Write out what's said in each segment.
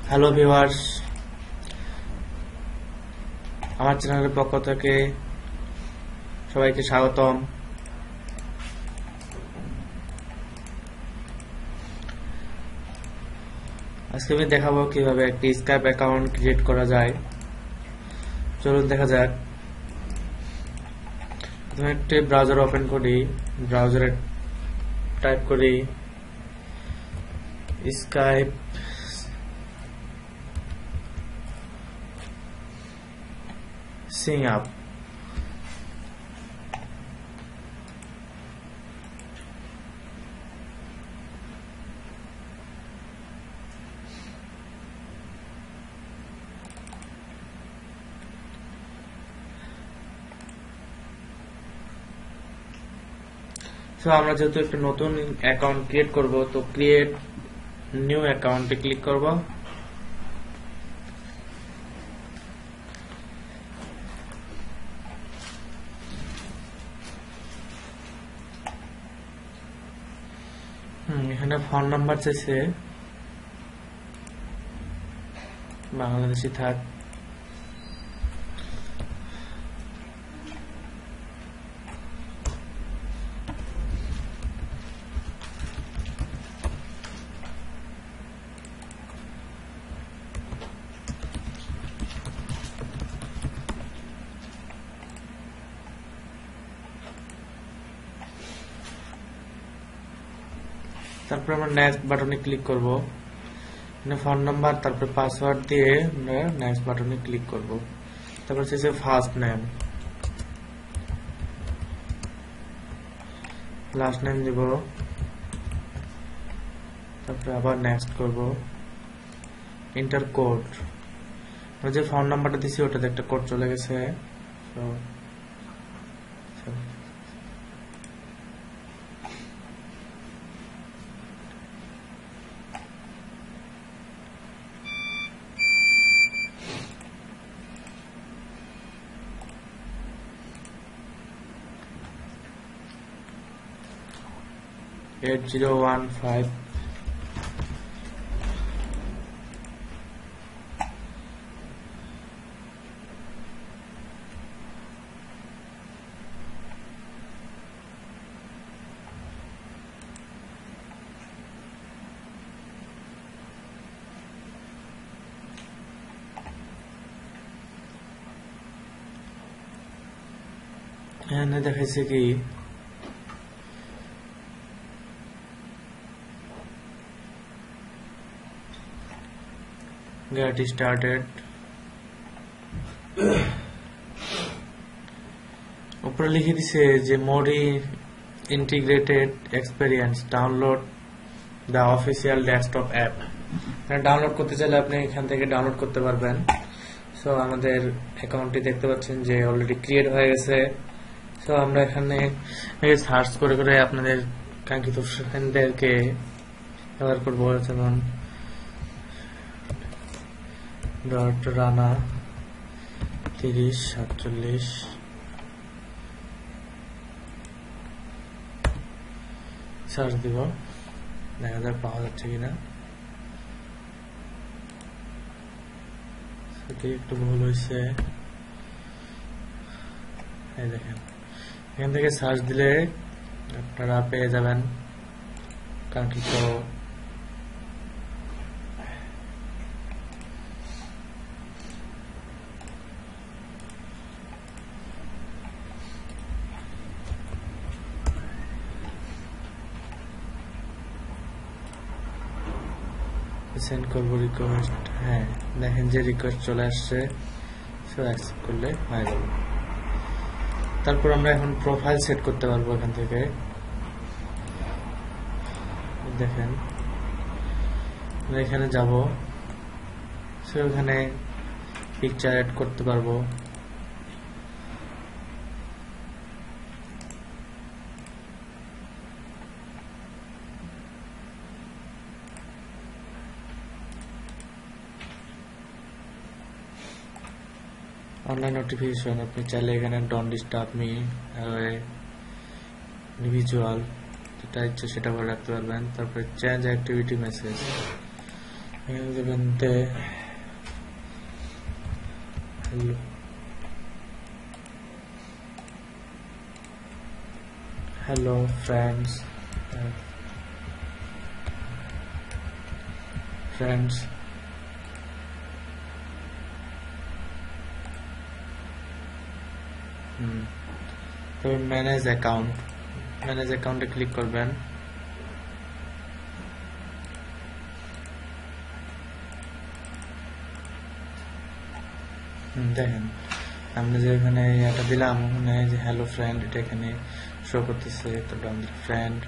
Hello viewers, আমার চ্যানেলের পক্ষ থেকে সবাইকে স্বাগতম। আজকে আমি দেখাবো কিভাবে একটি স্কাইপ অ্যাকাউন্ট ক্রিয়েট করা যায়। চলুন দেখা যাক। প্রথমে একটি ব্রাউজার ওপেন করি, ব্রাউজারে টাইপ করি স্কাইপ সিং আপ। তো আমরা যেহেতু একটা নতুন অ্যাকাউন্ট ক্রিয়েট করব, তো ক্রিয়েট নিউ অ্যাকাউন্টে ক্লিক করব। এখানে ফোন নাম্বার চাইছে, বাংলাদেশি থাক। তারপর আমরা নেক্সট বাটনে ক্লিক করব। ফোন নাম্বার তারপর পাসওয়ার্ড দিয়ে আমরা নেক্সট বাটনে ক্লিক করব। তারপর হচ্ছে ফার্স্ট নেম, লাস্ট নেম দিব, তারপরে আবার নেক্সট করব। এন্টার কোড, আমরা যে ফোন নাম্বারটা দিছি ওটাতে একটা কোড চলে গেছে। 8015। এখানে দেখাইছে কি get started। উপরে লিখে দিছে যে মোডি integrated experience, download the official desktop app. Download করতে চাইলে আপনি এখান থেকে ডাউনলোড করতে পারবেন। সো আমাদের অ্যাকাউন্টটি দেখতে পাচ্ছেন যে অলরেডি ক্রিয়েট হয়ে গেছে। সো আমরা এখানে সার্চ করে করে আপনাদের কাঙ্ক্ষিত ফ্রেন্ডদেরকে ব্যবহার করবো। যেমন রানা 3047 সার্চ দিব, দেখা যাক পাওয়া যাচ্ছে কিনা। সেটি একটু ভুল হয়েছে। এই দেখেন, এখান থেকে সার্চ দিলে আপনারা পেয়ে যাবেন কাঙ্ক্ষিত সেন্ড করবো রিকোয়েস্ট। হ্যাঁ, দেখেন যে রিকোয়েস্ট চলে আসছে, সো অ্যাকসেপ্ট করলে হয়ে যাবে। তারপর আমরা এখন প্রোফাইল সেট করতে পারবো। এখান থেকে দেখেন আমরা এখানে যাব, সো এখানে পিকচার অ্যাড করতে পারবো। অনলাইন নোটিফিকেশন, আপনি চাইলে এখানে ডোন্ট ডিস্টার্ব মি ইন্ডিভিজুয়াল যেটা ইচ্ছে সেটা করে রাখতে পারবেন। তারপরে চেঞ্জ অ্যাক্টিভিটি মেসেজ, এখানে দেবেন hello friends তো ম্যানেজ অ্যাকাউন্টে ক্লিক করবেন। দেখেন আমরা যে এখানে এটা দিলাম, ওখানে যে হ্যালো ফ্রেন্ড এটা এখানে শো করতেছে। তো আমাদের ফ্রেন্ড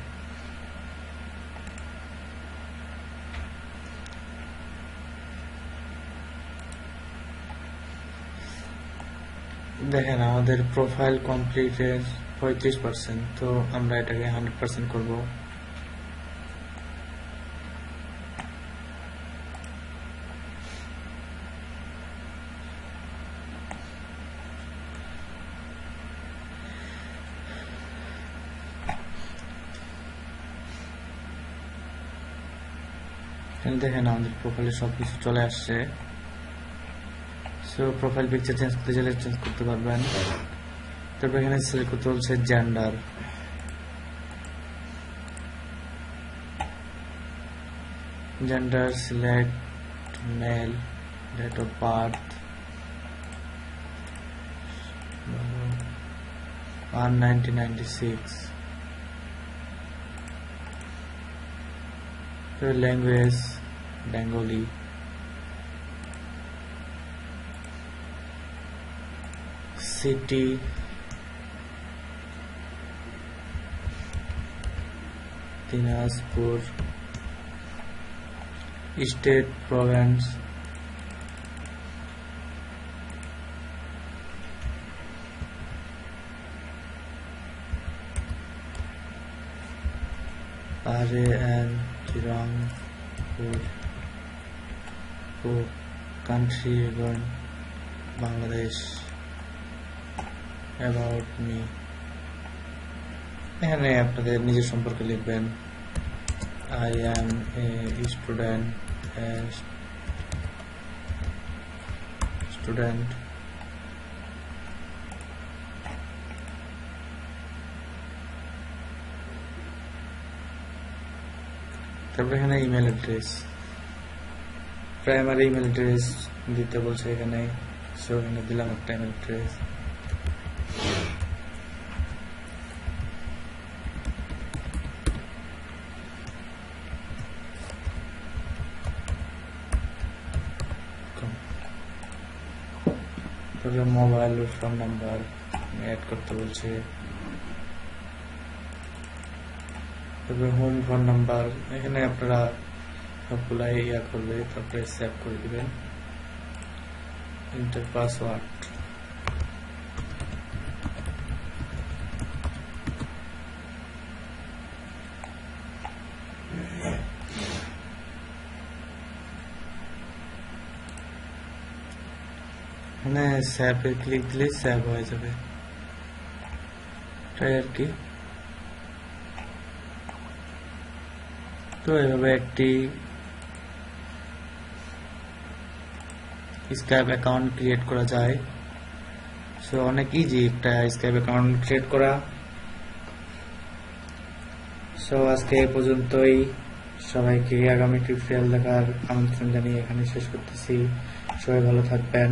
দেখেন আমাদের প্রোফাইল কমপ্লিটের 35%। তো আমরা এটাকে 100% করব। দেখেন আমাদের প্রোফাইলে সবকিছু চলে আসছে। সো প্রোফাইল পিকচার চেঞ্জ করতে চাইলে চেঞ্জ করতে পারবেন। তারপর এখানে সিলেক্ট করতে বলছে gender select male, date of birth 1996, language Bengali, city Dinajpur, state province RAN Rangpur, country Bangladesh, about me। এখানে আপনাদের নিজের সম্পর্কে লিখবেন। I am a student তারপর এখানে email address, primary email address দিতে বলছে এখানে। সো এখানে দিলাম একটা ইমেল অ্যাড্রেস। তারপরে মোবাইল ও ফোন নাম্বার অ্যাড করতে বলছে। তারপরে হোম ফোন নাম্বার এখানে আপনারা সবগুলাই করবে। তারপরে সেভ করে দিবেন। এন্টার পাসওয়ার্ড, এখানে সেভে ক্লিক দিলে সেভ হয়ে যাবে। তাই আর কি। তো এভাবে একটি স্কাইপ অ্যাকাউন্ট ক্রিয়েট করা যায়। সো অনেক ইজি একটা স্কাইপ অ্যাকাউন্ট ক্রিয়েট করা। সো আজকে এই পর্যন্তই। সবাইকে আগামী টিউটোরিয়াল দেখার আমন্ত্রণ জানিয়ে এখানে শেষ করতেছি। সবাই ভালো থাকবেন।